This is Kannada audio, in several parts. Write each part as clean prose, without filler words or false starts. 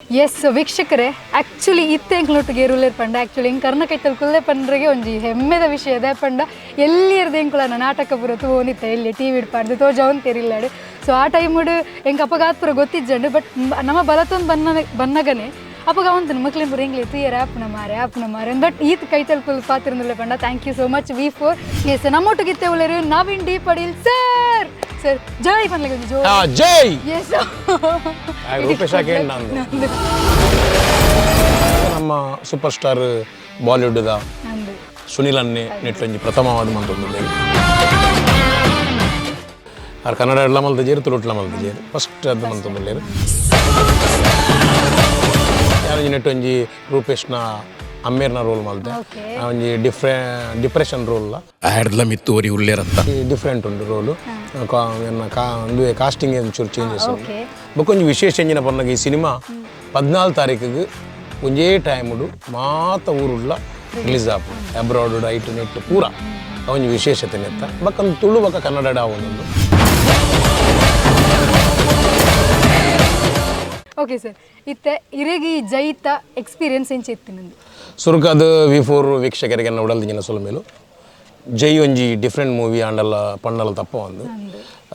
ಎಸ್ ವೀಕ್ಷಕರೇ, ಆ್ಯಕ್ಚುಲಿ ಇತ್ತೆಂಕ್ಲೊಟ್ಟಿಗೆ ರೂಲೇರ್ ಪಂಡ ಆ್ಯಕ್ಚುಲಿ ಹಿಂಗೆ ಕರ್ನಕೈತಲ್ ಕುಲ್ಲೆ ಪಂಡ್ರಿಗೆ ಒಂಜಿ ಹೆಮ್ಮೆದ ವಿಷಯದ ಪಂಡ ಎಲ್ಲಿ ಇರ್ದೇಂಕುಲ ನಾಟಕ ಪೂರ ತೋನಿತ್ತೆ ಎಲ್ಲಿ ಟಿ ವಿ ಇಡ್ಪಾರ್ದು ತೋಜವನ್ ತೆರಿಲ್ಲಾಡು. ಸೊ ಆ ಟೈಮುಡು ಹೆಂಗೆ ಅಪಘಾತ ಪೂರ ಗೊತ್ತಿಜ್ಜಂಡು. ಬಟ್ ನಮ್ಮ ಬಲತೊಂದು ಬನ್ನಗನೆ ಅಪ್ಪಗ ಅವಂತನು ಮಕ್ಳಿನ ಪೂರ ಹೆಂಗ್ಲಿ ತುಯ್ಯರ ಆಪ್ನ ಮಾರೆ ಬಟ್ ಈತ್ ಕೈತಲ್ ಕುಲ್ ಪಾತಿರಂದುಲ್ಲೆ ಪಂಡ. Thank you so much V4. Yes ನಮ್ಮೊಟ್ಟಿಗಿತ್ತೆ ಉಳ್ಳರು Naveen D Padil sir. Sir ಜೈ ಪನ್ಲೆ ಜೋ ಜೈ. ಎಸ್ ರೂಪೇಶ್ ನಮ್ಮ ಸೂಪರ್ ಸ್ಟಾರ್ ಬಾಲಿವುಡ್ದ ಸುನಿಲ್ ಅನ್ನೆ ನೆಟ್ಟೊಂಜಿ ಪ್ರಥಮವಾದ ಮಂತೊಂದುಲ್ಲೆರ್ ಆರ್ ಕನ್ನಡ ಎಡ್ಲ ಮಲ್ತಜೇರು ತುಳುಟ್ಲ ಮಲ್ತಜೇರು ಫಸ್ಟ್ ಅದು ಮಂತೊಂದುಲ್ಲೆರ್ ಯಾನೊಂಜಿ ನೆಟ್ಟೊಂಜಿ ರೂಪೇಶ್ನ ಅಮ್ಮೇರ್ನ ರೋಲ್ ಮಲ್ತೆ ಒಂಜಿ ಡಿಪ್ರೆಷನ್ ರೋಲ್ ಆಡ್ಲ ಮಿತ್ತುವರಿ ಉಳ್ಳೇರಂತ ಡಿಫ್ರೆಂಟ್ ಉಂಡು ರೋಲು ಒಂದು ಕಾಸ್ಟಿಂಗ್ ಚೂರು ಚೇಂಜಸ್ ಉಂಟು. ಬೊಕೊಂಜಿ ವಿಶೇಷ ಎಂಜಿನ ಪನ್ನಗ ಈ ಸಿನಿಮಾ 14 ತಾರೀಕಿಗೆ ಒಂಜೇ ಟೈಮುಡು ಮಾತ ಊರುಳ್ಳ ರಿಲೀಸ್ ಆಪು ಅಬ್ರಾಡ್ ಐಟ್ ನೆಟ್ ಪೂರ ಒಂಜಿ ವಿಶೇಷತೆ ನೆತ್ತ ಬಕ್ಕಂದು ತುಳು ಬಕ್ಕ ಕನ್ನಡ ಆವೊಂದು. ಓಕೆ ಸರ್, ಇತ್ತೆ ಇರೆಗಿ ಜೈತ ಎಕ್ಸ್ಪೀರಿಯನ್ಸ್ ಎಂಚ ಇತ್ತಿನಂದು ಸುರುಕದು V4 ವೀಕ್ಷಕರಿಗೆ ಉಡಲ್ದಿನ ಸೊಲಮೇಲು ಜೈ ಒಂಜಿ ಡಿಫ್ರೆಂಟ್ ಮೂವಿ ಆಂಡಲ್ಲ ಪಂಡಲ ತಪ್ಪ ಒಂದು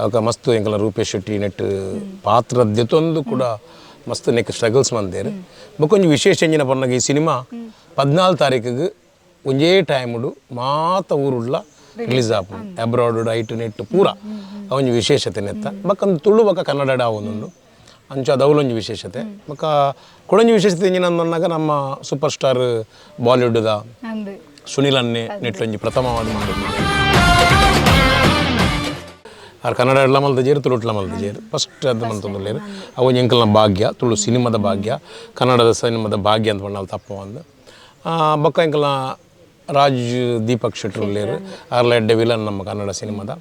ಅಕ ಮಸ್ತ್ ಎಂಕಲ ರೂಪೇಶ್ ಶೆಟ್ಟಿ ನೆಟ್ ಪಾತ್ರ ದೆತೊಂದು ಕೂಡ ಮಸ್ತ್ ನೆಕ್ ಸ್ಟ್ರಗಲ್ಸ್ ಮಂದೇರು. ಬೊಕೊಂಜಿ ವಿಶೇಷ ಎಂಜಿನ ಪನ್ನಗ ಈ ಸಿನಿಮಾ 14 ತಾರೀಕಿಗೆ ಒಂಜೇ ಟೈಮುಡು ಮಾತ ಊರುಳ್ಳ ರಿಲೀಸ್ ಆಪು ಅಬ್ರಾಡ್ ಐಟ್ ನೆಟ್ ಪೂರ ಒಂಜಿ ವಿಶೇಷತೆ ನೆತ್ತ ಬಕ್ಕಂದು ತುಳು ಬಕ್ಕ ಕನ್ನಡ ಆವೊಂದುಂಡು ಅಂಚ ಅದವಲೊಂಜಿ ವಿಶೇಷತೆ ಬೊಕ್ಕ ಕೊಡೊಂಜಿ ವಿಶೇಷತೆ ಎಂಜಿನ ಅಂದಾಗ ನಮ್ಮ ಸೂಪರ್ ಸ್ಟಾರ್ ಬಾಲಿವುಡ್ದ ಸುನಿಲ್ ಅನ್ನೆ ನೆಟ್ಟೊಂಜಿ ಪ್ರಥಮವಾದ ಮಂತೊಂದುಲ್ಲೆರ್ ಆರ್ ಕನ್ನಡ ಎಡ್ಲ ಮಲ್ತಜೇರು ತುಳುಟ್ಲ ಮಲ್ತಜೇರು ಫಸ್ಟ್ ಅದು ಮಂತೊಂದುಲ್ಲೆರ್ ಅವೊಂಜಿ ಎಂಕಲ್ನ ಭಾಗ್ಯ ತುಳು ಸಿನಿಮಾದ ಭಾಗ್ಯ ಕನ್ನಡದ ಸಿನಿಮಾದ ಭಾಗ್ಯ ಅಂತ ಪಂಡಲ ತಪ್ಪ ಒಂದು ಬೊಕ್ಕ ಎಂಕಲ್ನ ರಾಜ್ ದೀಪಕ್ ಶೆಟ್ಟಿ ಉಳ್ಳೇರು ಆರ್ಲ ಎಡ್ಡೆ ವಿಲನ್ ನಮ್ಮ ಕನ್ನಡ ಸಿನಿಮಾದ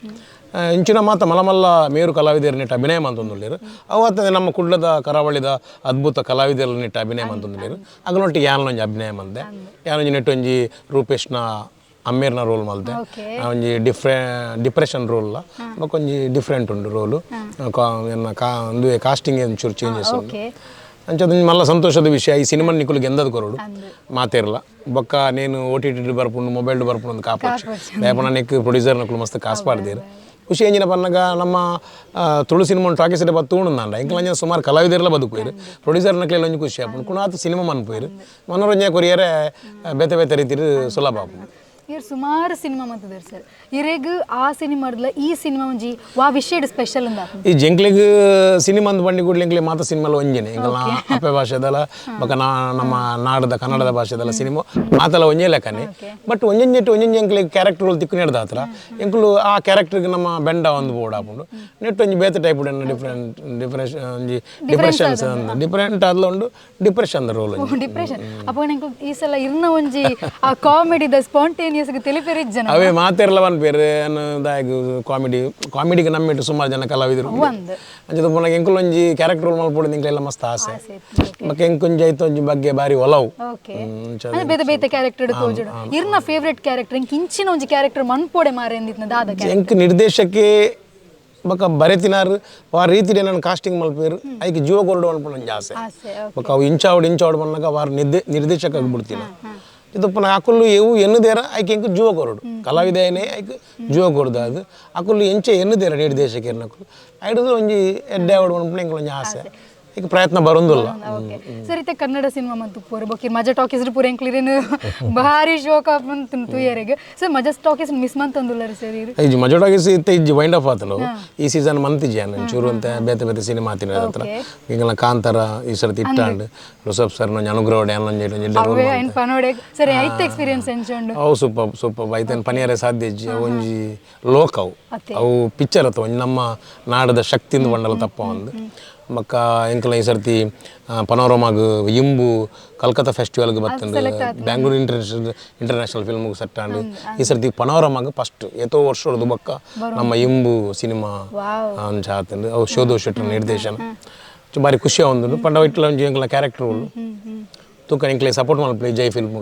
ಇಂಚಿನ ಮಾತ ಮಲಮಲ್ಲ ಮೇರು ಕಲಾವಿದರು ನೆಟ್ಟು ಅಭಿನಯ ಮಂತೊಂದುಲ್ಲೆರ್ ಅವತ್ತ ನಮ್ಮ ಕುಡ್ಲದ ಕರಾವಳಿದ ಅದ್ಭುತ ಕಲಾವಿದರು ನೆಟ್ಟು ಅಭಿನಯ ಮಂತೊಂದುಲ್ಲೆರ್ ಅಗಲೊಟ್ಟಿಗೆ ಯಾನೊಂಜಿ ಅಭಿನಯ ಮಂದೆ ಯಾನೊಂಜಿ ನೆಟ್ಟೊಂಜಿ ರೂಪೇಶ್ನ ಅಮ್ಮೇರ್ನ ರೋಲ್ ಮಲ್ತೆ ಒಂಜಿ ಡಿಪ್ರೆಷನ್ ರೋಲ್ ಬೊಕೊಂಜಿ ಡಿಫ್ರೆಂಟ್ ಉಂಡು ರೋಲು ಒಂದು ಕಾಸ್ಟಿಂಗ್ ಚೂರು ಚೇಂಜಸ್ ಉಂಟು ಅಂಚದ ಮಲ್ಲ ಸಂತೋಷದ ವಿಷಯ ಈ ಸಿನಿಮಾ ನಿಕ್ಕಲು ಗೆಂದದ ಕೊರಡು ಮಾತೇರಲ್ಲ ಬೊಕ್ಕ ನೇನು OTT ಬರ್ಪುಂಡು ಮೊಬೈಲ್ ಬರ್ಪುಂಡು ಒಂದು ಕಾಪಾಡ್ಸಿ ಬೇಪನ ನೆಕ್ ಪ್ರೊಡ್ಯೂಸರ್ ನಕ್ಕಲು ಮಸ್ತ್ ಕಾಸ್ಪಾಡ್ದೇರು ಖುಷಿ ಎಂಜಿನ ಪನ್ನಗ ನಮ್ಮ ತುಳು ಸಿನಿಮಾ ಟಾಕೀಸಡೆ ಬತ್ತೂಣು ನಾಂಡ ಎಂಕಲ ಸುಮಾರು ಕಲಾವಿದರೆಲ್ಲ ಬದುಕುವೇರು ಪ್ರೊಡ್ಯೂಸರ್ ನಕ್ಲೆಲ್ಲ ಒಂಜಿ ಖುಷಿ ಆಪುಂಡು ಕುಣಾತು ಸಿನಿಮಾ ಮನ್ಪುವೇರು ಮನೋರಂಜನೆ ಕೊರಿಯರೆ ಬೇತೆ ಬೇತೆ ರೀತಿರು ಸುಲಭ ಆಪುಂಡು. ಇವ್ರು ಸುಮಾರು ಸಿನಿಮಾ ಮಂತದಾರೆ ಸರ್. ಇರೆಗ್ ಆ ಸಿನಿಮಾಡ್ಲ ಈ ಸಿನಿಮಾ ಒಂಜಿ ವಾ ವಿಷಯಡ್ ಸ್ಪೆಷಲ್ ಅಂದ ಈ ಜಂಕ್ಲಿಗೆ ಸಿನಿಮಾ ಅಂದ್ ಬಂಡಿ ಕೂಡ್ಲಿಂಗ್ಲಿ ಮಾತ ಸಿನಿಮಾಲ ಒಂಜೇನೆ ಎಂಕಲ ಅಪ್ಪೆ ಭಾಷೆದಲ್ಲ ಬೊಕ ನಮ್ಮ ನಾಡದ ಕನ್ನಡದ ಭಾಷೆದಲ್ಲ ಸಿನಿಮಾ ಮಾತಲ್ಲ ಒಂಜೇ ಲೆಕ್ಕನೆ ಬಟ್ ಒಂಜೊಂಜೆಟ್ಟು ಒಂಜೊಂಜಿ ಎಂಕ್ಲಿಗೆ ಕ್ಯಾರೆಕ್ಟರ್ಗಳು ತಿಕ್ಕು ನೆಡ್ದ ಹತ್ರ ಎಂಕ್ಲು ಆ ಕ್ಯಾರೆಕ್ಟರ್ಗೆ ನಮ್ಮ ಬೆಂಡ ಒಂದು ಬೋರ್ಡ್ ಆಪುಂಡು ನೆಟ್ ಒಂಜಿ ಬೇತೆ ಟೈಪ್ ಡಿಫ್ರೆಂಟ್ ಆದ್ಲ ಉಂಡು ಡಿಪ್ರೆಷನ್ ರೋಲ್ ಡಿಪ್ರೆಷನ್ ಅಪ್ಪ ಈ ಸಲ ಇರ್ನ ಒಂಜಿ ಆ ಕಾಮಿಡಿದ ಸ್ಪಾಂಟೇನಿಯಸ್ ತಿಳಿಪೆರಿಜ್ಜನ ಅವೇ ಮಾತೇರಲ್ಲ ಒನ್ ಪೇರು ದಾಯಗ ಕಾಮಿಡಿಗೆ ನಮ್ಮಿಟ್ಟು ಸುಮಾರು ಜನ ಕಲಾವಿದರು ಅಂಚದ ಪುನಃ ಎಂಕುಲು ಒಂಜಿ ಕ್ಯಾರೆಕ್ಟರ್ ರೋಲ್ ಮಲ್ಪೊಡು ನಿಂಕ್ಲೆಲ್ಲ ಮಸ್ತ್ ಆಸೆ ಬೊಕ ಎಂಕೊಂಜಿ ಐತ ಒಂಜಿ ಬಗ್ಗೆ ಬಾರಿ ಒಲವು ಬೇತೆ ಬೇತೆ ಕ್ಯಾರೆಕ್ಟರ್ ತೋಜುಡು ಇರ್ನ ಫೇವರೇಟ್ ಕ್ಯಾರೆಕ್ಟರ್ ಎಂಕ್ ಇಂಚಿನ ಒಂಜಿ ಕ್ಯಾರೆಕ್ಟರ್ ಮನ್ಪೊಡೆ ಮಾರೆ ಎಂದಿತ್ನ ದಾದ ಎಂಕ್ ನಿರ್ದೇಶಕ್ಕೆ ಬೊಕ ಬರೆತಿನಾರು ವಾರ ರೀತಿಡೆ ನಾನು ಕಾಸ್ಟಿಂಗ್ ಮಲ್ಪೇರು ಐಕೆ ಜೀವ ಕೊರಡು ಅನ್ಪೊಂಡು ಒಂಜಿ ಆಸೆ ಬೊಕ ಅವು ಇಂಚಾವಡು ಪನ್ನಗ ವಾರ ನಿರ್ದೇಶಕ ಆಗ್ಬಿಡ್ತೀನಿ ಇದು ಪುನಃ ಅಕುಲ್ಲು ಇವು ಎನ್ನುದೇರ ಐಕೆ ಎಂಕು ಜೀವ ಕೊರಡು ಕಲಾವಿದನೇ ಐಕೆ ಜೀವ ಕೊರದು ಅದು ಅಕುಲ್ಲು ಎಂಚೆ ಎನ್ನುದೇರ ನಿರ್ದೇಶಕ ಎನ್ನಕುಲು ಐಡದು ಒಂಜಿ ಎಡ್ಡೆ ಆವಡು ಅನ್ಪುಣ ಎಂಕುಲು ಒಂಜಿ ಆಸೆ ಈಗ ಪ್ರಯತ್ನ ಬರೋದಿಲ್ಲ ಸರ್. ಇತ್ತೆ ಕನ್ನಡ ಸಿನಿಮಾ ಮಂತು ಪೂರ ಬೊಕಿ ಮಜಾ ಟಾಕೀಸ್ ಪೂರ ಎಂಕ್ಲಿರೇನು ಭಾರಿ ಶೋಕ ಮಂತು ತುಯರೆಗೆ ಸರ್ ಮಜಾ ಟಾಕೀಸ್ ಮಿಸ್ ಮಂತಂದುಲ್ಲರಿ ಸರ್ ಈ ಮಜಾ ಟಾಕೀಸ್ ಇತ್ತೆ ಇಜ್ಜಿ ವೈಂಡ್ ಅಪ್ ಆತಲು ಈ ಸೀಸನ್ ಮಂತಿಜ್ಜಿ ಚೂರು ಅಂತ ಬೇತೆ ಬೇತೆ ಸಿನಿಮಾ ಆತಿನ ಹತ್ರ ಈಗ ಕಾಂತಾರ ಈ ಸರ್ತಿ ಇಟ್ಟಾಂಡು ರುಸಬ್ ಸರ್ ನೊಂಜಿ ಅನುಗ್ರಹಡೆ ಪನೋಡೆ ಸರ್ ಐತೆ ಎಕ್ಸ್ಪೀರಿಯನ್ಸ್ ಎಂಚುಂಡು ಅವು ಸೂಪರ್ ಐತೇನು ಪನಿಯರೆ ಸಾಧ್ಯ ಇಜ್ಜಿ ಒಂಜಿ ಲೋಕ ಅವು ಪಿಕ್ಚರ್ ಅತ್ತ ಒಂಜಿ ನಮ್ಮ ನಾಡದ ಶಕ್ತಿಂದು ಬಂಡಲ ತಪ್ಪ ಒಂದು ಮಕ್ಕ ಎಂಕಲ ಈ ಸರ್ತಿ ಪನೋರಮಾಗ ಇಂಬು ಕಲ್ಕತ್ತಾ ಫೆಸ್ಟಿವಲ್ಗೆ ಬರ್ತಂಡು ಬ್ಯಾಂಗ್ಳೂರು ಇಂಟರ್ನ್ಯಾಷನಲ್ ಫಿಲ್ಮ್ಗೆ ಸೆಟ್ಟಾಂಡು ಈ ಸರ್ತಿ ಪನೋರಮಾಗ ಫಸ್ಟ್ ಎತ್ತೋ ವರ್ಷದ ಬೊಕ್ಕ ನಮ್ಮ ಇಂಬು ಸಿನಿಮಾ ಅಂಚ ಆತಂಡು ಅವು ಶೋಧೋ ಶೆಟ್ಟರ್ ನಿರ್ದೇಶನ ಬಾರಿ ಖುಷಿ ಒಂದು ಪಂಡ ಇಟ್ಲ ಒಂಜಿ ಎಂಕಲ ಕ್ಯಾರೆಕ್ಟರ್ ತೂಕ ಎಂಕ್ಲೆ ಸಪೋರ್ಟ್ ಮಲ್ಪಲೆ ಜೈ ಫಿಲ್ಮ್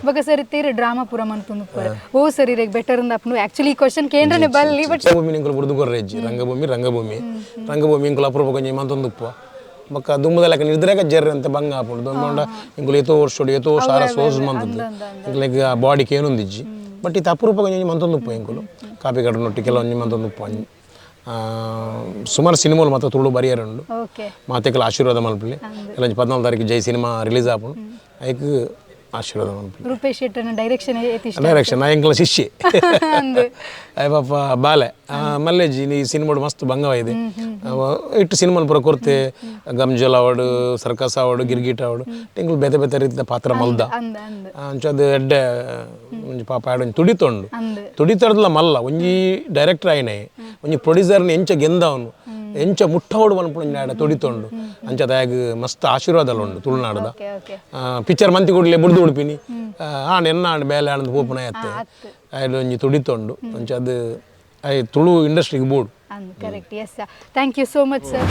ಬೊಕ ಸರಿ ತೀರ ಡ್ರಾಮಾ ಪೂರ ಮನ್ಪುಂಡು ಪೂರ ಓ ಸರಿ ರೇಗ್ ಬೆಟರ್ ಅಂದ ಅಪ್ನು ಆಕ್ಚುಲಿ ಈ ಕ್ವೆಶ್ಚನ್ ಕೇಂದ್ರನೆ ಬಲ್ಲಿ ಬಟ್ ಭೂಮಿ ನಿಂಕುಲು ಬುರ್ದು ಕೊರ್ರೆಜ್ಜಿ ರಂಗಭೂಮಿ ಇಂಕುಲು ಅಪರೂಪ ಕೊಂಚ ಮಂತೊಂದುಪ್ಪ ಬೊಕ್ಕ ದುಮ್ಮದಲಕ ನಿರ್ದ್ರೇಕ ಜರ್ರಿ ಅಂತ ಬಂಗ ಹಾಪುಂಡು ದೊಂಬೊಂಡ ಇಂಕುಲು ಎತ್ತೋ ವರ್ಷೋಡು ಎತ್ತೋ ಸಾರ ಸೋಸ್ ಮಂತದ್ದು ಇಂಕುಲೆಗ್ ಬಾಡಿಗೆ ಏನೊಂದಿಜ್ಜಿ ಬಟ್ ಇದು ಅಪರೂಪ ಒಂಜಿ ಮಂತೊಂದು ಉಪ್ಪು ಇಂಕುಲು ಕಾಪಿ ಕಡನೊಟ್ಟಿ ಕೆಲವೊಂಜಿ ಮಂತೊಂದು ಉಪ್ಪು ಸುಮಾರು ಸಿನಿಮಾಲು ಮಾತ್ರ ತುಳು ಬರಿಯರುಂಡು ಮಾತೆಕಲ್ ಆಶೀರ್ವಾದ ಮಲ್ಪಲಿ ಎಲ್ಲ 14 ತಾರೀಕು ಜೈ ಸಿನಿಮಾ ರಿಲೀಸ್ ಆಪುಂಡು ಐಕ್ ಆಶೀರ್ವಾದ ಮಲ್ಪಲಿ ರೂಪೇಶ್ ಶೆಟ್ಟರ್ನ ಡೈರೆಕ್ಷನ್ ನಾ ಎಂಕಲ ಶಿಷ್ಯೆ ಅಯ್ಯ ಪಾಪ ಬಾಲೆ ಮಲ್ಲೇಜಿ ಈ ಸಿನಿಮಾಡು ಮಸ್ತ್ ಬಂಗವಾಯಿದೆ ಇಟ್ಟು ಸಿನಿಮಾಲ್ ಪೂರ ಕೊರ್ತೆ Gamjaal award Circus award Girgit award ಎಂಕುಲು ಬೇತೆ ಬೇತೆ ರೀತಿಯ ಪಾತ್ರ ಮಲ್ದ ಅಂಚದು ಎಡ್ಡೆ ಒಂಜಿ ಪಾಪ ಆಡು ತುಡಿತೊಂಡು ತುಡಿತೊಡ್ದಲ ಮಲ್ಲ ಒಂಜಿ ಡೈರೆಕ್ಟರ್ ಆಯ್ನೆ ಒಂಜಿ ಪ್ರೊಡ್ಯೂಸರ್ನ ಎಂಚ ಗೆಂದವನು ಎಂಚ ಮುಟ್ಟವಡು ಮನ್ಪುಂಡು ಆಡ ತುಡಿತೊಂಡು ಅಂಚದ ಆಗ ಮಸ್ತ್ ಆಶೀರ್ವಾದ ಉಂಡು ತುಳುನಾಡದ ಪಿಕ್ಚರ್ ಮಂತಿ ಕೂಡಲೇ ಬುಡ್ದು ಉಡುಪಿನಿ ಆಂಡ್ ಎನ್ನ ಆಂಡ್ ಬೇಲೆ ಆಂಡ್ ಪೂಪನ ಎತ್ತೆ ಆಯ್ಡು ಒಂಜಿ ತುಡಿತೊಂಡು ಅಂಚದು ತುಳು ಇಂಡಸ್ಟ್ರಿಗೆ ಬೋಡು correct yes thank you so much sir